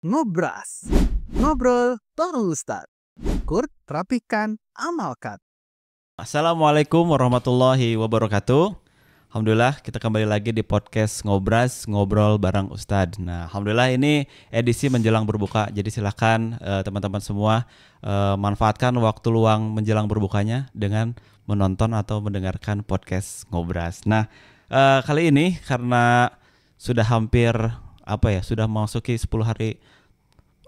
Ngobras. Ngobrol bareng Ustadz. Ukur, rapikan, amalkan. Assalamualaikum warahmatullahi wabarakatuh. Alhamdulillah kita kembali lagi di podcast Ngobras, Ngobrol bareng Ustadz. Nah, alhamdulillah ini edisi menjelang berbuka. Jadi silakan teman-teman semua manfaatkan waktu luang menjelang berbukanya dengan menonton atau mendengarkan podcast Ngobras. Nah, kali ini karena sudah hampir sudah memasuki 10 hari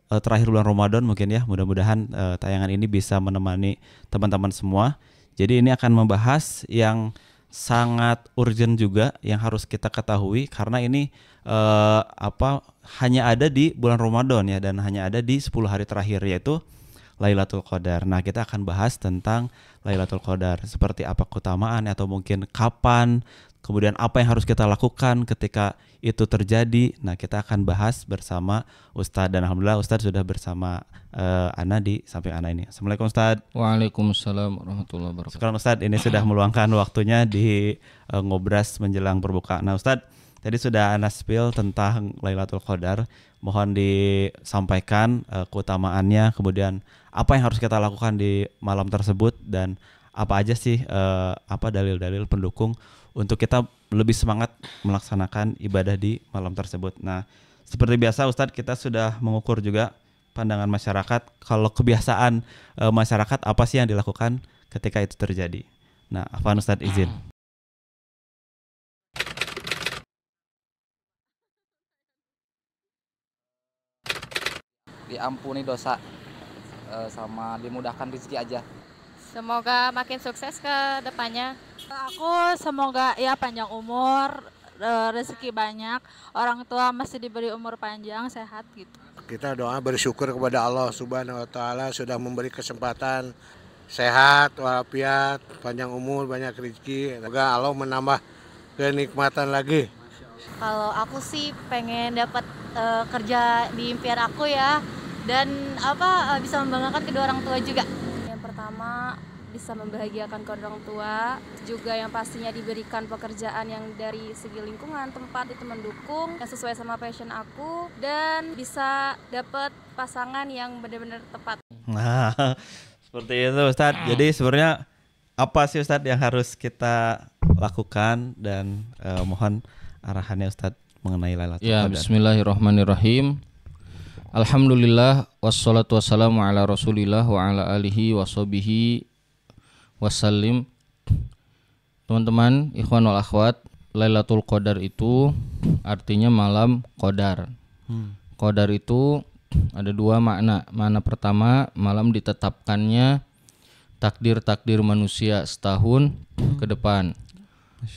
terakhir bulan Ramadan mungkin ya. Mudah-mudahan tayangan ini bisa menemani teman-teman semua. Jadi ini akan membahas yang sangat urgent juga yang harus kita ketahui karena ini hanya ada di bulan Ramadan ya, dan hanya ada di 10 hari terakhir, yaitu Lailatul Qadar. Nah, kita akan bahas tentang Lailatul Qadar, seperti apa keutamaan atau mungkin kapan, kemudian apa yang harus kita lakukan ketika itu terjadi. Nah, kita akan bahas bersama Ustadz, dan alhamdulillah Ustadz sudah bersama Ana di samping Ana ini. Assalamualaikum Ustadz. Waalaikumsalam warahmatullahi wabarakatuh. Sekarang Ustadz ini sudah meluangkan waktunya di Ngobras menjelang berbuka. Nah Ustadz, tadi sudah Ana spill tentang Lailatul Qadar. Mohon disampaikan keutamaannya, kemudian apa yang harus kita lakukan di malam tersebut, dan apa aja sih dalil-dalil pendukung untuk kita lebih semangat melaksanakan ibadah di malam tersebut. Nah, seperti biasa Ustadz, kita sudah mengukur juga pandangan masyarakat. Kalau kebiasaan masyarakat, apa sih yang dilakukan ketika itu terjadi? Nah, Afwan Ustadz izin. Diampuni dosa sama dimudahkan rezeki aja. Semoga makin sukses ke depannya. Aku semoga ya panjang umur, rezeki banyak, orang tua masih diberi umur panjang, sehat gitu. Kita doa bersyukur kepada Allah Subhanahu wa taala sudah memberi kesempatan sehat, walafiat, panjang umur, banyak rezeki. Semoga Allah menambah kenikmatan lagi. Kalau aku sih pengen dapat kerja di impian aku ya, dan bisa membanggakan kedua orang tua juga. Yang pertama bisa membahagiakan kedua orang tua, juga yang pastinya diberikan pekerjaan yang dari segi lingkungan tempat itu mendukung, yang sesuai sama passion aku, dan bisa dapat pasangan yang benar-benar tepat. Nah, seperti itu Ustadz. Jadi sebenarnya apa sih Ustadz yang harus kita lakukan, dan mohon arahannya Ustadz mengenai Lailatul Qadar. Ya, bismillahirrahmanirrahim. Alhamdulillah wassalatu wassalamu ala Rasulillah wa ala alihi washabihi wasallim. Teman-teman, ikhwan wal akhwat, Lailatul Qadar itu artinya malam qadar. Qadar itu ada dua makna. Makna pertama, malam ditetapkannya takdir-takdir manusia setahun ke depan.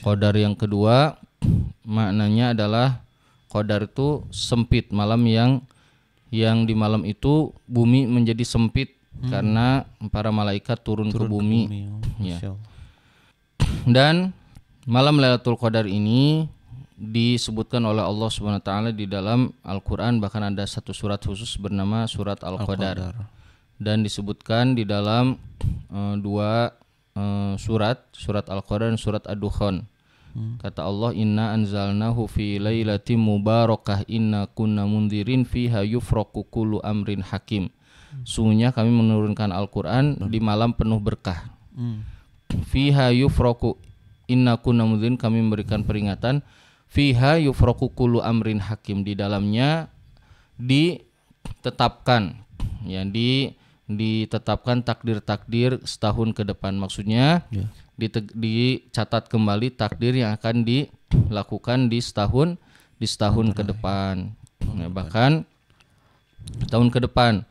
Qadar yang kedua, maknanya adalah qadar itu sempit, malam yang di malam itu bumi menjadi sempit karena para malaikat turun ke bumi. Ya. Dan malam Lailatul Qadar ini disebutkan oleh Allah Subhanahu wa taala di dalam Al-Qur'an, bahkan ada satu surat khusus bernama surat Al-Qadar. Dan disebutkan di dalam dua surat Al-Qadar dan surat Ad-Dukhan. Kata Allah, inna anzalnahu fi lailatin mubarakah inna kunna mundirin fiha yufraqu kullu amrin hakim. Sungguhnya kami menurunkan Al-Qur'an di malam penuh berkah. Fiha yufraqu inna kunna mundirin, kami memberikan peringatan. Fiha yufraqu kullu amrin hakim, di dalamnya ditetapkan ditetapkan takdir-takdir setahun ke depan. Maksudnya dicatat kembali takdir yang akan dilakukan di setahun ke depan. Bahkan tahun ke depan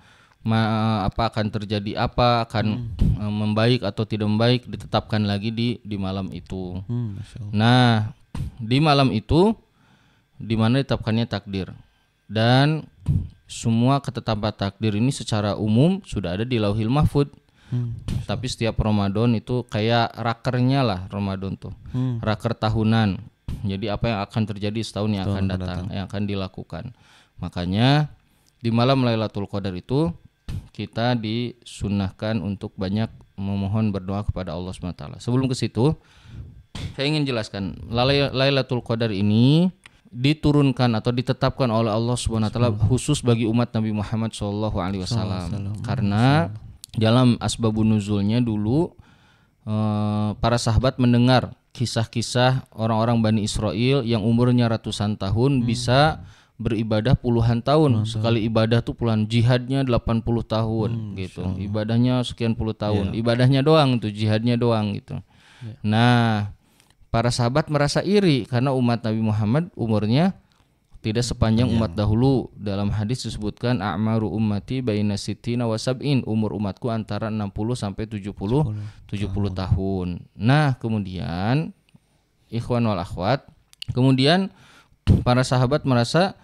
apa akan terjadi, apa akan membaik atau tidak membaik, ditetapkan lagi di malam itu. Nah, di malam itu di mana ditetapkannya takdir, dan semua ketetapan takdir ini secara umum sudah ada di Lauhil Mahfud. Tapi setiap Ramadan itu kayak rakernya lah, Ramadan tuh raker tahunan. Jadi apa yang akan terjadi setahun yang akan datang, yang akan dilakukan. Makanya di malam Lailatul Qadar itu kita disunnahkan untuk banyak memohon berdoa kepada Allah SWT. Sebelum ke situ, saya ingin jelaskan Lailatul Qadar ini diturunkan atau ditetapkan oleh Allah Subhanahu wa taala khusus bagi umat Nabi Muhammad sallallahu alaihi wasallam. Karena dalam asbabun nuzulnya dulu para sahabat mendengar kisah-kisah orang-orang Bani Israel yang umurnya ratusan tahun bisa beribadah puluhan tahun. Sekali ibadah tuh puluhan, jihadnya 80 tahun gitu. Ibadahnya sekian puluh tahun. Ibadahnya doang tuh, jihadnya doang gitu. Nah, para sahabat merasa iri karena umat Nabi Muhammad umurnya tidak sepanjang umat dahulu. Dalam hadis disebutkan a'maru ummati baina sittina wa sab'in, umur umatku antara 60 sampai 70 tahun. Nah, kemudian ikhwan wal akhwat, kemudian para sahabat merasa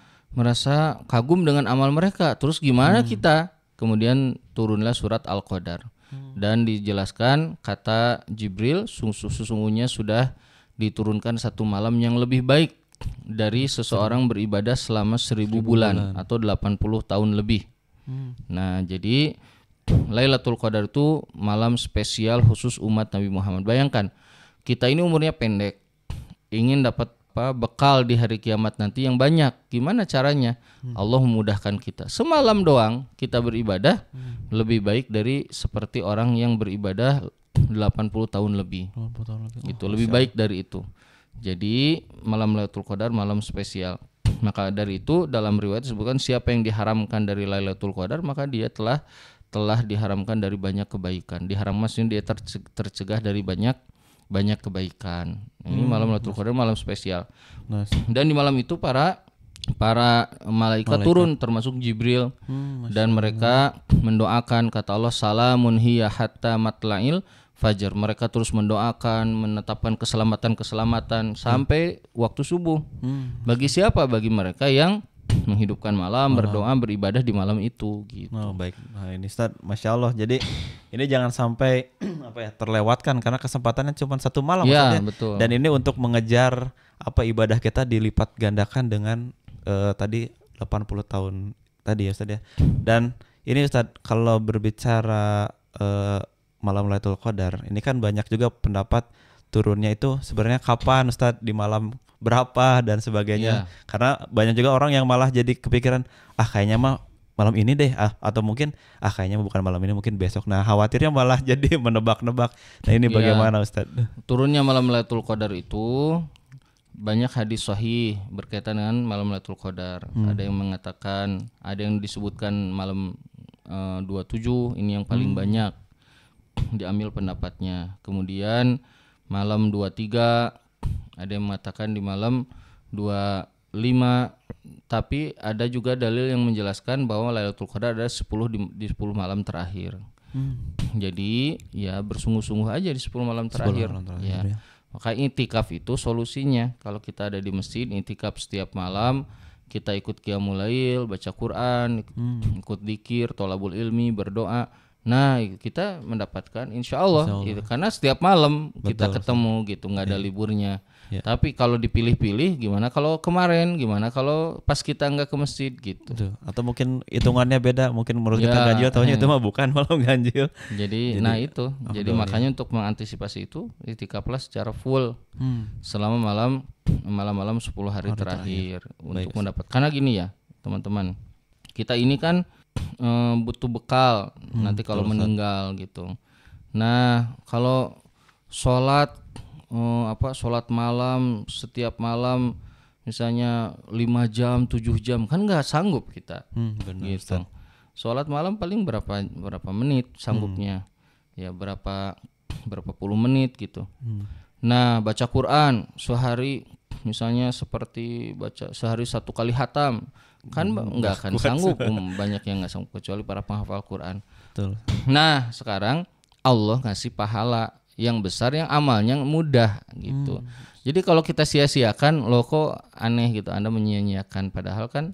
kagum dengan amal mereka. Terus gimana kita? Kemudian turunlah surat Al-Qadar. Dan dijelaskan kata Jibril, sesungguhnya sudah diturunkan satu malam yang lebih baik dari seseorang beribadah selama 1000 bulan atau 80 tahun lebih. Nah, jadi Lailatul Qadar itu malam spesial khusus umat Nabi Muhammad. Bayangkan, kita ini umurnya pendek, ingin dapat bekal di hari kiamat nanti yang banyak. Gimana caranya? Allah memudahkan kita. Semalam doang kita beribadah lebih baik dari seperti orang yang beribadah 80 tahun lebih. Itu lebih baik dari itu. Jadi malam Lailatul Qadar malam spesial. Maka dari itu dalam riwayat disebutkan siapa yang diharamkan dari Lailatul Qadar maka dia telah diharamkan dari banyak kebaikan. Diharam maksudnya dia tercegah dari banyak kebaikan. Ini malam Lailatul Qadar malam spesial. Dan di malam itu para malaikat turun termasuk Jibril dan mereka mendoakan, kata Allah salamun hiya hatta matla'il fajar. Mereka terus mendoakan, menetapkan keselamatan sampai waktu subuh. Bagi siapa? Bagi mereka yang menghidupkan malam, berdoa, beribadah di malam itu gitu. Baik. Nah, ini Ustaz, Masya Allah. Jadi ini jangan sampai terlewatkan karena kesempatannya cuma satu malam. Ya, betul. Dan ini untuk mengejar ibadah kita dilipat gandakan dengan tadi 80 tahun tadi ya Ustaz ya. Dan ini Ustaz, kalau berbicara malam Lailatul Qadar, ini kan banyak juga pendapat turunnya itu sebenarnya kapan Ustadz, di malam berapa dan sebagainya. Karena banyak juga orang yang malah jadi kepikiran kayaknya mah malam ini deh, atau mungkin kayaknya bukan malam ini, mungkin besok. Nah, khawatirnya malah jadi menebak-nebak. Nah, ini bagaimana Ustadz? Turunnya malam Lailatul Qadar itu banyak hadis sahih berkaitan dengan malam Lailatul Qadar. Ada yang mengatakan, ada yang disebutkan malam 27, ini yang paling banyak diambil pendapatnya. Kemudian malam 23, ada yang mengatakan di malam 25, tapi ada juga dalil yang menjelaskan bahwa Lailatul Qadar ada 10 di 10 malam terakhir. Jadi ya bersungguh-sungguh aja di 10 malam terakhir. Ya. Maka i'tikaf itu solusinya. Kalau kita ada di masjid, i'tikaf setiap malam, kita ikut qiyamul lail, baca Quran, ikut dzikir, thalabul ilmi, berdoa. Nah, kita mendapatkan insya Allah. Gitu. Karena setiap malam kita ketemu gitu, nggak ada liburnya. Tapi kalau dipilih-pilih, gimana kalau kemarin, gimana kalau pas kita nggak ke masjid gitu. Atau mungkin hitungannya beda, mungkin menurut kita ganjil, tahunya itu mah bukan malam ganjil. Jadi nah itu, jadi makanya untuk mengantisipasi itu, i'tikaflah secara full selama malam-malam 10 hari terakhir untuk mendapat. Karena gini ya, teman-teman, kita ini kan butuh bekal nanti kalau meninggal gitu. Nah, kalau sholat malam setiap malam misalnya 5 jam 7 jam kan nggak sanggup kita. Gitu. Sholat malam paling berapa menit sanggupnya, ya berapa puluh menit gitu. Nah, baca Quran sehari misalnya seperti baca sehari 1 kali khatam kan nggak akan sanggup. Banyak yang nggak sanggup kecuali para penghafal Quran. Betul. Nah, sekarang Allah ngasih pahala yang besar, yang amalnya mudah gitu. Jadi kalau kita sia-siakan, loh kok aneh gitu, Anda menyia-nyiakan, padahal kan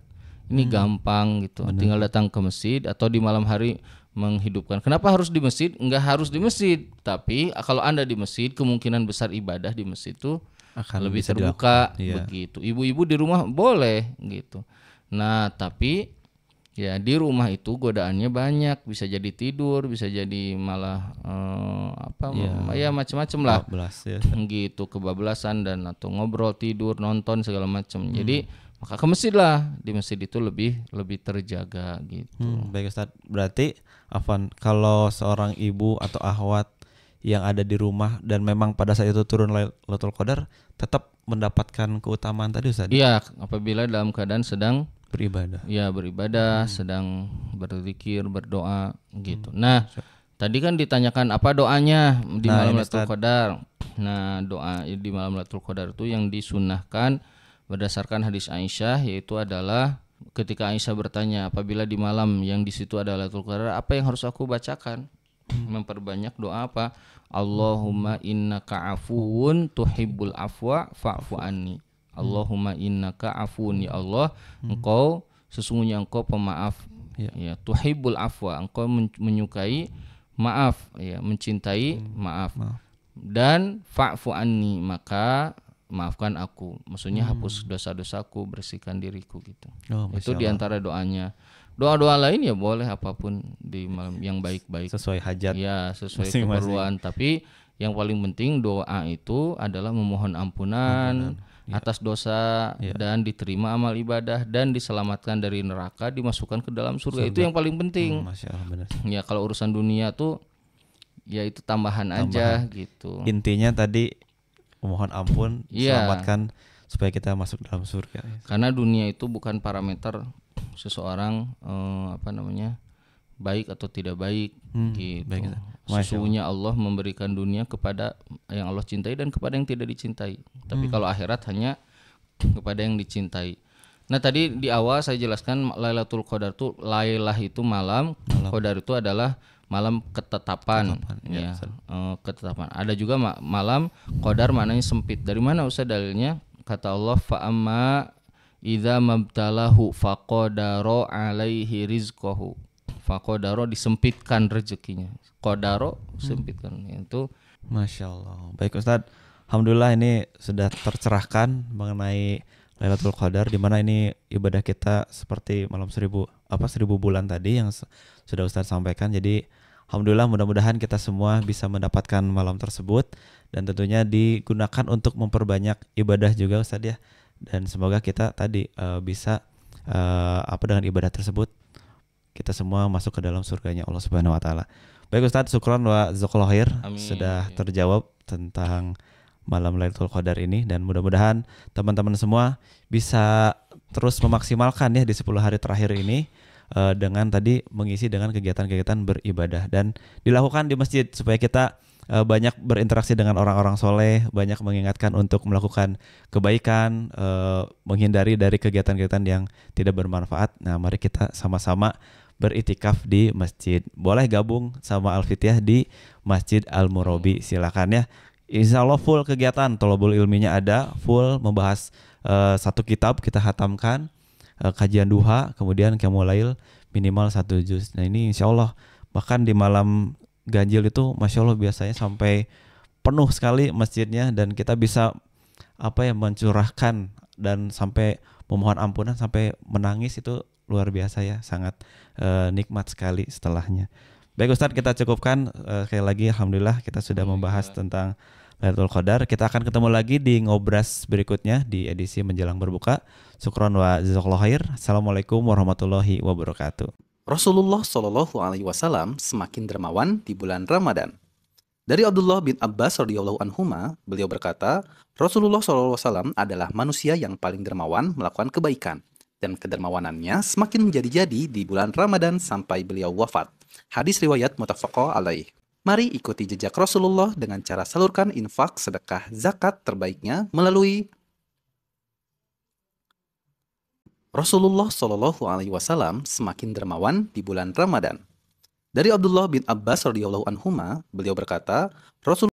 ini gampang gitu. Tinggal datang ke masjid atau di malam hari menghidupkan. Kenapa harus di masjid? Enggak harus di masjid, tapi kalau Anda di masjid, kemungkinan besar ibadah di masjid itu akan lebih terbuka begitu. Ibu-ibu di rumah boleh gitu. Nah, tapi Ya, di rumah itu godaannya banyak, bisa jadi tidur, bisa jadi malah ya macam-macam lah. Ya. Gitu, kebablasan dan atau ngobrol, tidur, nonton segala macam. Jadi maka ke masjid lah. Di masjid itu lebih terjaga gitu. Baik Ustaz. Berarti Afwan, kalau seorang ibu atau akhwat yang ada di rumah dan memang pada saat itu turun Lailatul Qadar tetap mendapatkan keutamaan tadi Ustaz? Iya, apabila dalam keadaan sedang beribadah. Ya, beribadah, sedang berzikir, berdoa gitu. Nah, tadi kan ditanyakan apa doanya di malam Lailatul Qadar. Nah, doa di malam Lailatul Qadar itu yang disunnahkan berdasarkan hadis Aisyah, yaitu adalah ketika Aisyah bertanya, apabila di malam yang di situ ada Lailatul Qadar, apa yang harus aku bacakan? Memperbanyak doa apa? Allahumma innaka afuwun tuhibbul afwa fa'fu anni. Allahumma innaka afuwun, ya Allah, engkau sesungguhnya engkau pemaaf. Ya, tuhibbul afwa, engkau menyukai maaf, ya, mencintai maaf. Dan fa'fu anni, maka maafkan aku. Maksudnya hapus dosa-dosaku, bersihkan diriku gitu. Itu diantara doanya. Doa-doa lain ya boleh apapun di malam yang baik-baik. Sesuai hajat. Ya, sesuai keperluan. Tapi yang paling penting doa itu adalah memohon ampunan atas dosa dan diterima amal ibadah dan diselamatkan dari neraka, dimasukkan ke dalam surga. Itu yang paling penting. Masya Allah, benar. Ya, kalau urusan dunia tuh ya itu tambahan aja gitu. Intinya tadi memohon ampun, selamatkan supaya kita masuk dalam surga. Karena dunia itu bukan parameter seseorang baik atau tidak baik gitu. Sesungguhnya Allah memberikan dunia kepada yang Allah cintai dan kepada yang tidak dicintai. Tapi kalau akhirat hanya kepada yang dicintai. Nah, tadi di awal saya jelaskan Lailatul Qadar itu, Lailah itu malam, Qadar itu adalah malam ketetapan. Ketetapan. Ada juga malam Qadar maknanya sempit. Dari mana Ustaz dalilnya? Kata Allah, fa amma idza mabtalahu faqadara alaihi rizqahu. Faqadara disempitkan rezekinya. Qadara sempitkan. Itu Masya Allah. Baik Ustadz, alhamdulillah ini sudah tercerahkan mengenai Lailatul Qadar, di mana ini ibadah kita seperti malam 1000 bulan tadi yang sudah Ustadz sampaikan. Jadi alhamdulillah, mudah-mudahan kita semua bisa mendapatkan malam tersebut dan tentunya digunakan untuk memperbanyak ibadah juga Ustadz ya. Dan semoga kita tadi bisa dengan ibadah tersebut kita semua masuk ke dalam surganya Allah Subhanahu wa taala. Baik Ustadz, syukran wa jazakallahu khair sudah terjawab tentang malam Lailatul Qadar ini, dan mudah-mudahan teman-teman semua bisa terus memaksimalkan ya di 10 hari terakhir ini dengan tadi mengisi dengan kegiatan-kegiatan beribadah dan dilakukan di masjid supaya kita banyak berinteraksi dengan orang-orang soleh, banyak mengingatkan untuk melakukan kebaikan, menghindari dari kegiatan-kegiatan yang tidak bermanfaat. Nah, mari kita sama-sama beritikaf di masjid. Boleh gabung sama Al-Fitiah di Masjid Al-Murabi, silakan ya. Insya Allah full kegiatan, thalabul ilminya ada, full membahas satu kitab kita hatamkan, kajian duha, kemudian qiyamul lail minimal 1 juz. Nah ini insya Allah bahkan di malam ganjil itu Masya Allah biasanya sampai penuh sekali masjidnya, dan kita bisa mencurahkan dan sampai memohon ampunan sampai menangis, itu luar biasa ya, sangat nikmat sekali setelahnya. Baik Ustadz, kita cukupkan sekali lagi. Alhamdulillah kita sudah membahas tentang Lailatul Qadar. Kita akan ketemu lagi di Ngobras berikutnya di edisi menjelang berbuka. Syukron wa jazakallahu khair. Assalamualaikum warahmatullahi wabarakatuh. Rasulullah Shallallahu Alaihi Wasallam semakin dermawan di bulan Ramadan. Dari Abdullah bin Abbas radhiyallahu anhuma, beliau berkata, Rasulullah Shallallahu Alaihi Wasallam adalah manusia yang paling dermawan melakukan kebaikan, dan kedermawanannya semakin menjadi-jadi di bulan Ramadan sampai beliau wafat. Hadis riwayat muttafaq alaih. Mari ikuti jejak Rasulullah dengan cara salurkan infak, sedekah, zakat terbaiknya melalui Rasulullah Shallallahu Alaihi Wasallam semakin dermawan di bulan Ramadan. Dari Abdullah bin Abbas radhiyallahu anhuma, beliau berkata, Rasulullah